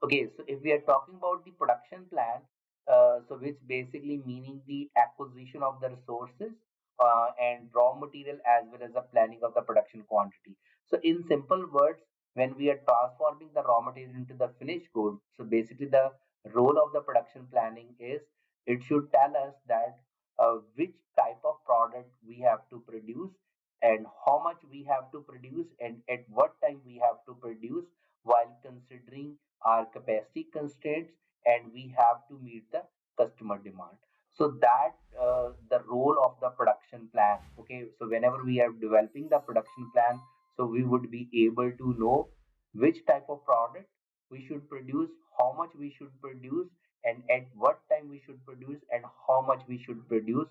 Okay, so if we are talking about the production plan, so which basically meaning the acquisition of the resources and raw material as well as the planning of the production quantity. So in simple words, when we are transforming the raw material into the finished good, so basically the role of the production planning is it should tell us that which type of product we have to produce and how much we have to produce and at what time we have to produce while considering our capacity constraints and we have to meet the customer demand. So that the role of the production plan. Okay, so whenever we are developing the production plan, so we would be able to know which type of product we should produce, how much we should produce, and at what time we should produce, and how much we should produce.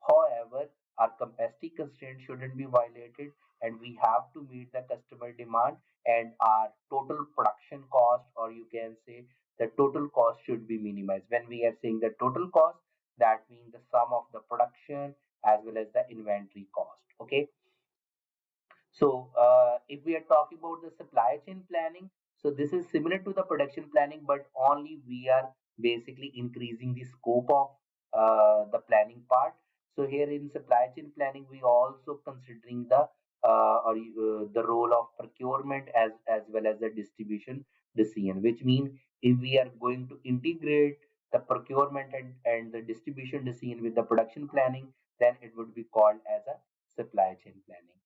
However, our capacity constraint shouldn't be violated, and we have to meet the customer demand, and our total production cost, or you can say the total cost, should be minimized. When we are saying the total cost, that means the sum of the production as well as the inventory cost. Okay, so if we are talking about the supply chain planning, so this is similar to the production planning, but only we are basically increasing the scope of the planning part. So here in supply chain planning, we also considering the role of procurement as well as the distribution decision, which means if we are going to integrate the procurement and the distribution decision with the production planning, then it would be called as a supply chain planning.